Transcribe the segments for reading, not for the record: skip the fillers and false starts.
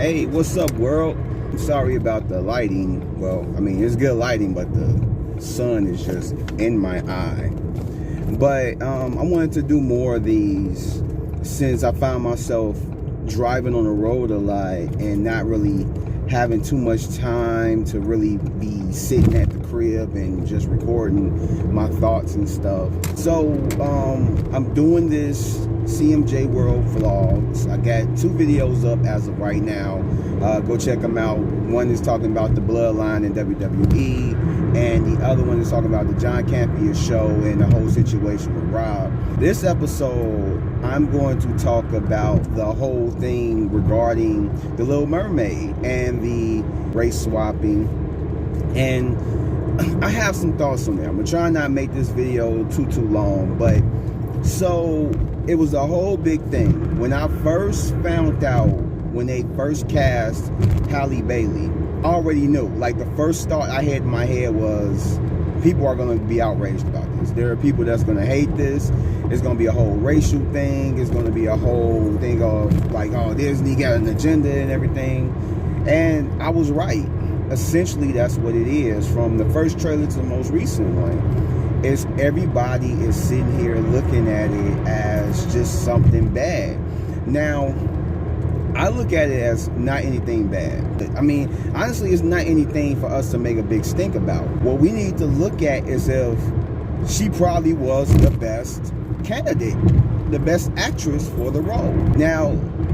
Hey, what's up, world? I'm sorry about the lighting. Well, I mean, it's good lighting, but the sun is just in my eye. But I wanted to do more of these since I found myself driving on the road a lot and not really having too much time to really be sitting at the crib and just recording my thoughts and stuff. So I'm doing this CMJ World Vlogs. I got 2 videos up as of right now. Go check them out. One is talking about the bloodline in WWE, and the other one is talking about the John Campea show and the whole situation with Rob. This episode, I'm going to talk about the whole thing regarding the Little Mermaid and the race swapping. And I have some thoughts on that. I'm gonna try not to make this video too long, but so it was a whole big thing. When I first found out, when they first cast Halle Bailey, I already knew. Like, the first thought I had in my head was, people are going to be outraged about this. There are people that's going to hate this. It's going to be a whole racial thing. It's going to be a whole thing of like, oh, Disney got an agenda and everything. And I was right. Essentially, that's what it is. From the first trailer to the most recent one, is everybody is sitting here looking at it as just something bad. Now, I look at it as not anything bad. I mean, honestly, it's not anything for us to make a big stink about. What we need to look at is if she probably was the best candidate, the best actress for the role. Now,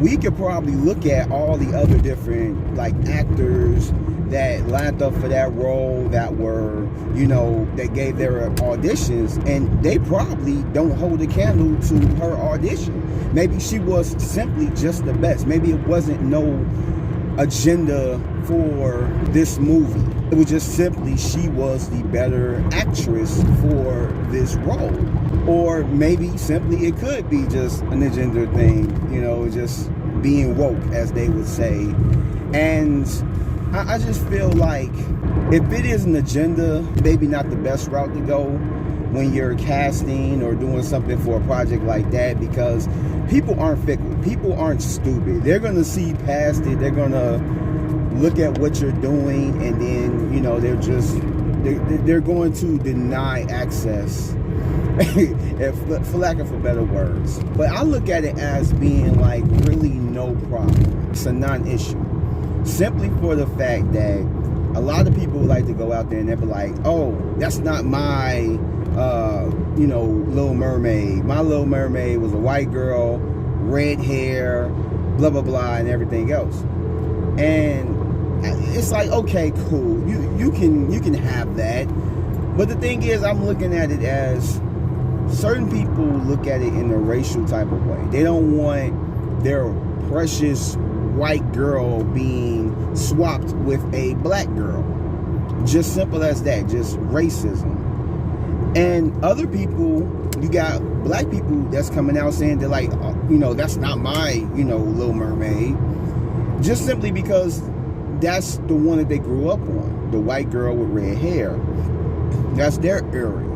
we could probably look at all the other different like actors that lined up for that role, that were, you know, that gave their auditions, and they probably don't hold a candle to her audition. Maybe she was simply just the best. Maybe it wasn't no agenda for this movie. It was just simply she was the better actress for this role. Or maybe simply it could be just an agenda thing, you know, just being woke, as they would say. And I just feel like if it is an agenda, maybe not the best route to go when you're casting or doing something for a project like that, because people aren't fickle. People aren't stupid. They're going to see past it. They're going to look at what you're doing, and then, you know, they're going to deny access, for lack of a better words. But I look at it as being like really no problem. It's a non-issue. Simply for the fact that a lot of people like to go out there and they'll be like, oh, that's not my, you know, Little Mermaid. My Little Mermaid was a white girl, red hair, blah, blah, blah, and everything else. And it's like, okay, cool. You can have that. But the thing is, I'm looking at it as certain people look at it in a racial type of way. They don't want their precious white girl being swapped with a black girl. Just simple as that. Just racism. And other people, you got black people that's coming out saying they're like, you know, that's not my, you know, Little Mermaid. Just simply because that's the one that they grew up on. The white girl with red hair. That's their area.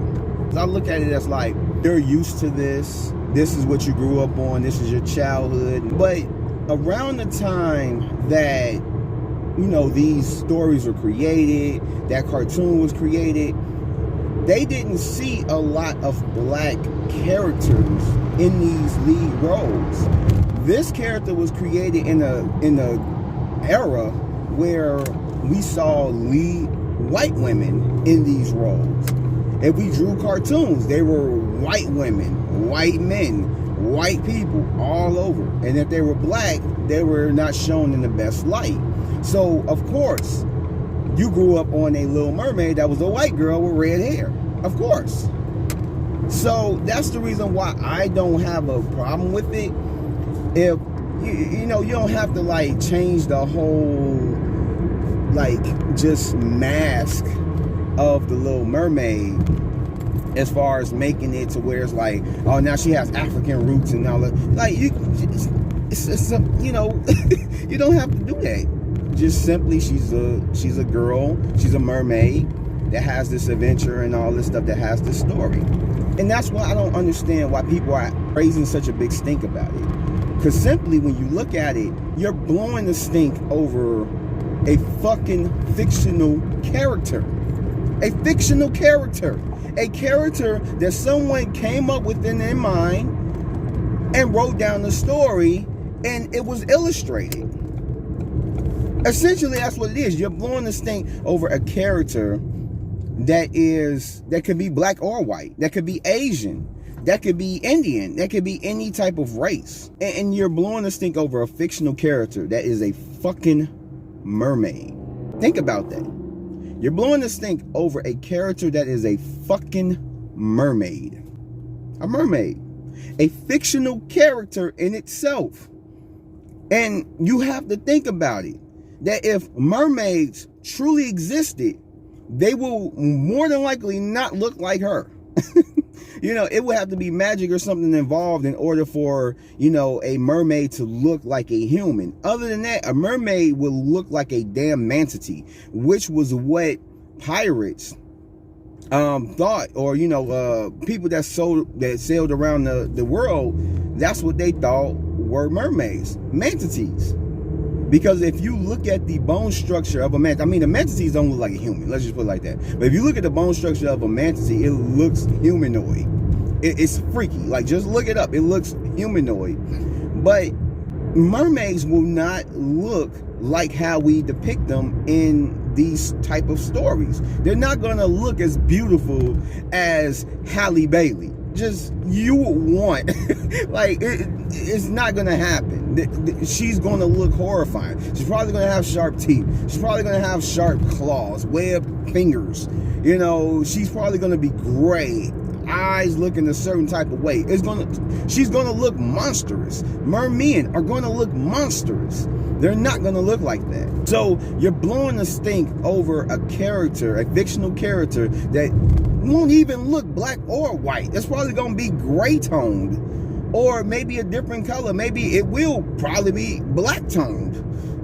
So I look at it as like, they're used to this. This is what you grew up on. This is your childhood. But around the time that, you know, these stories were created, that cartoon was created, they didn't see a lot of black characters in these lead roles. This character was created in a era where we saw lead white women in these roles. If we drew cartoons, they were white women, white men, white people all over. And if they were black, they were not shown in the best light. So, of course, you grew up on a Little Mermaid that was a white girl with red hair. Of course. So, that's the reason why I don't have a problem with it. If, you know, you don't have to, like, change the whole, like, just mask of the Little Mermaid, as far as making it to where it's like, oh, now she has African roots and all that. Like, it's you know, you don't have to do that. Just simply, she's a girl, she's a mermaid that has this adventure and all this stuff, that has this story. And that's why I don't understand why people are raising such a big stink about it. Because simply when you look at it, you're blowing the stink over a fucking fictional character. A fictional character. A character that someone came up with in their mind and wrote down the story, and it was illustrated. Essentially, that's what it is. You're blowing the stink over a character that could be black or white, that could be Asian, that could be Indian, that could be any type of race. And you're blowing the stink over a fictional character that is a fucking mermaid. Think about that. You're blowing the stink over a character that is a fucking mermaid. A mermaid. A fictional character in itself. And you have to think about it. That if mermaids truly existed, they will more than likely not look like her. It would have to be magic or something involved in order for, a mermaid to look like a human. Other than that, a mermaid will look like a damn manatee, which was what pirates thought, or, people that sailed around the world, that's what they thought were mermaids, manatees. Because if you look at the bone structure of a manatee, the manatees don't look like a human. Let's just put it like that. But if you look at the bone structure of a manatee, it looks humanoid. It's freaky. Like, just look it up. It looks humanoid. But mermaids will not look like how we depict them in these type of stories. They're not going to look as beautiful as Halle Bailey. You would want like it's not gonna happen. She's gonna look horrifying. She's probably gonna have sharp teeth. She's probably gonna have sharp claws, webbed fingers. She's probably gonna be gray, eyes looking a certain type of way. She's gonna look monstrous. Mermen are gonna look monstrous. They're not gonna look like that. So you're blowing the stink over a character, a fictional character that won't even look black or white. It's probably gonna be gray toned, or maybe a different color. Maybe it will probably be black toned.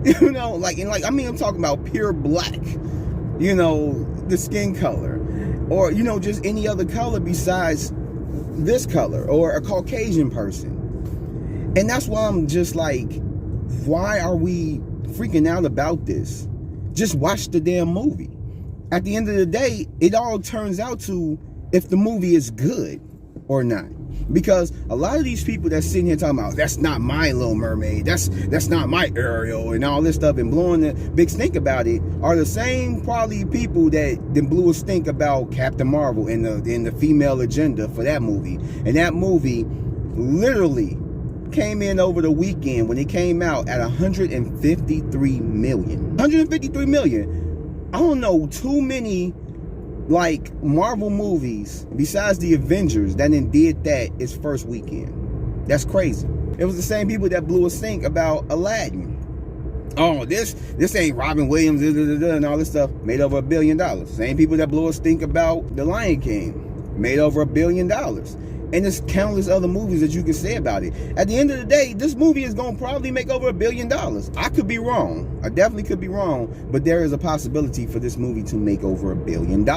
I'm talking about pure black. The skin color, or just any other color besides this color, or a Caucasian person. And that's why I'm just like, why are we freaking out about this? Just watch the damn movie. At the end of the day, it all turns out to if the movie is good or not. Because a lot of these people that's sitting here talking about, that's not my Little Mermaid, that's not my Ariel, and all this stuff, and blowing the big stink about it, are the same probably people that then blew a stink about Captain Marvel and the female agenda for that movie. And that movie literally came in over the weekend when it came out at 153 million. 153 million. I don't know too many like Marvel movies besides the Avengers that then did that its first weekend. That's crazy. It was the same people that blew a stink about Aladdin. Oh, this ain't Robin Williams, and all this stuff. Made over $1 billion. Same people that blew a stink about The Lion King. Made over $1 billion. And there's countless other movies that you can say about it. At the end of the day, this movie is going to probably make over $1 billion. I could be wrong. I definitely could be wrong. But there is a possibility for this movie to make over $1 billion.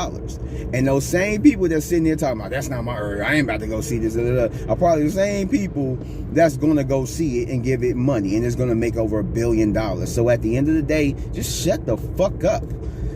And those same people that's sitting there talking about, that's not my area, I ain't about to go see this, are probably the same people that's going to go see it and give it money. And it's going to make over $1 billion. So at the end of the day, just shut the fuck up.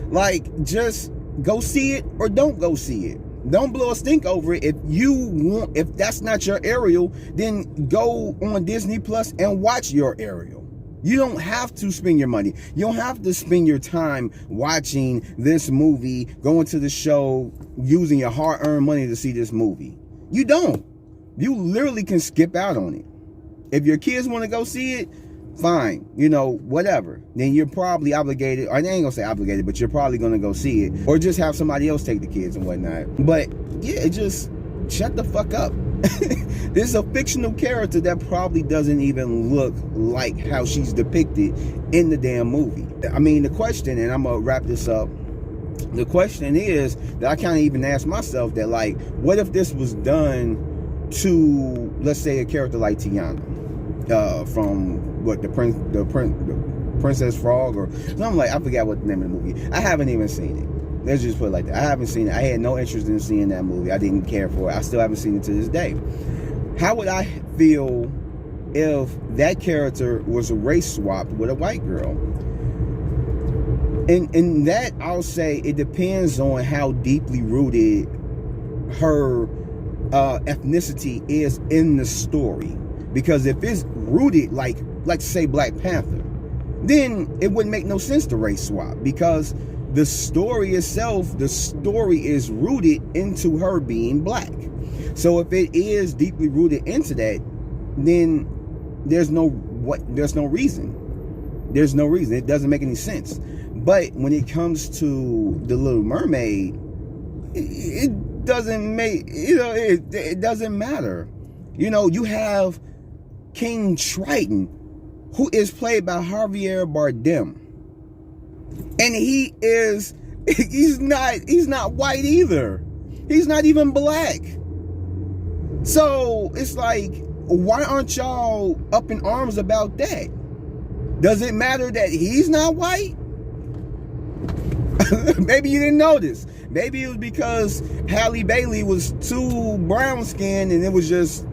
Like, just go see it or don't go see it. Don't blow a stink over it. If that's not your Ariel, then go on Disney Plus and watch your Ariel. You don't have to spend your money. You don't have to spend your time watching this movie, going to the show, using your hard-earned money to see this movie. You don't. You literally can skip out on it. If your kids want to go see it, fine, whatever. Then you're probably obligated, or I ain't gonna say obligated, but you're probably gonna go see it, or just have somebody else take the kids and whatnot. But yeah, just shut the fuck up. This is a fictional character that probably doesn't even look like how she's depicted in the damn movie. The question, and I'm gonna wrap this up, the question is that I can't even ask myself that, like, what if this was done to, let's say, a character like Tiana? From the Princess Frog or something like, I forgot what the name of the movie. I haven't even seen it. Let's just put it like that. I haven't seen it. I had no interest in seeing that movie. I didn't care for it. I still haven't seen it to this day. How would I feel if that character was race swapped with a white girl. And that, I'll say, it depends on how deeply rooted her ethnicity is in the story. Because if it's rooted like say Black Panther, then it wouldn't make no sense to race swap, because the story itself, the story is rooted into her being black. So if it is deeply rooted into that, then there's no reason. There's no reason. It doesn't make any sense. But when it comes to The Little Mermaid, it doesn't make, it doesn't matter. You have King Triton, who is played by Javier Bardem. And he's not white either. He's not even black. So it's like, why aren't y'all up in arms about that? Does it matter that he's not white? Maybe you didn't notice. Maybe it was because Halle Bailey was too brown skinned and it was just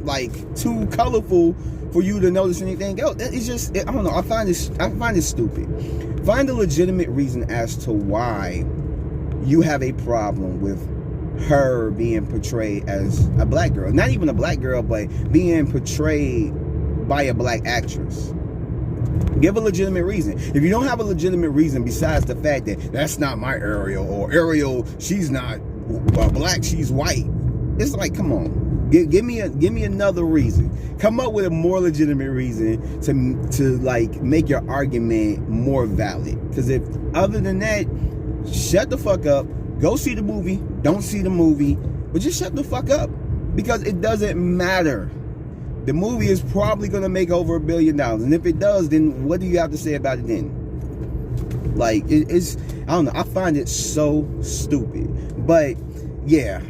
like too colorful for you to notice anything else. It's just, I don't know. I find it stupid. Find a legitimate reason as to why you have a problem with her being portrayed as a black girl. Not even a black girl, but being portrayed by a black actress. Give a legitimate reason. If you don't have a legitimate reason besides the fact that that's not my Ariel, or Ariel, she's not black, she's white, it's like, come on, give me another reason. Come up with a more legitimate reason to like make your argument more valid. Because if other than that, shut the fuck up. Go see the movie. Don't see the movie, but just shut the fuck up, because it doesn't matter. The movie is probably going to make over $1 billion. And if it does, then what do you have to say about it then? Like, it's, I don't know. I find it so stupid. But, yeah.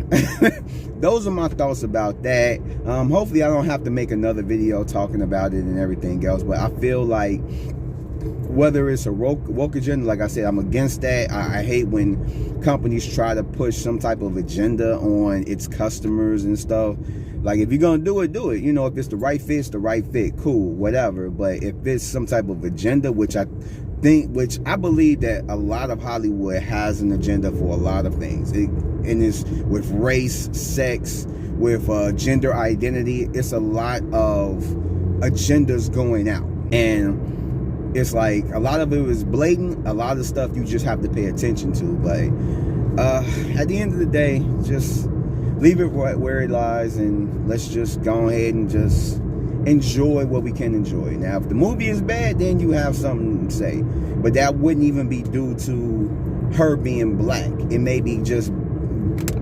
Those are my thoughts about that. Hopefully, I don't have to make another video talking about it and everything else. But I feel like whether it's a woke agenda, like I said, I'm against that. I hate when companies try to push some type of agenda on its customers and stuff. Like, if you're gonna do it, do it. If it's the right fit, it's the right fit. Cool, whatever. But if it's some type of agenda, which I believe that a lot of Hollywood has an agenda for a lot of things. And it's with race, sex, with gender identity. It's a lot of agendas going out. And it's like, a lot of it is blatant. A lot of stuff you just have to pay attention to. But at the end of the day, just leave it where it lies, and let's just go ahead and just enjoy what we can enjoy. Now, if the movie is bad, then you have something to say. But that wouldn't even be due to her being black. It may be just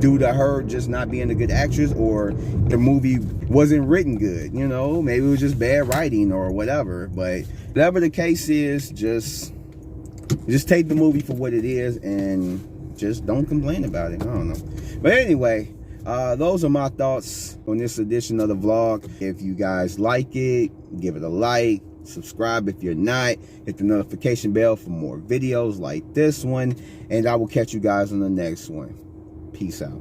due to her just not being a good actress, or the movie wasn't written good. Maybe it was just bad writing or whatever. But whatever the case is, just take the movie for what it is and just don't complain about it. I don't know. But anyway, those are my thoughts on this edition of the vlog. If you guys like it, give it a like, subscribe if you're not, hit the notification bell for more videos like this one, and I will catch you guys on the next one. Peace out.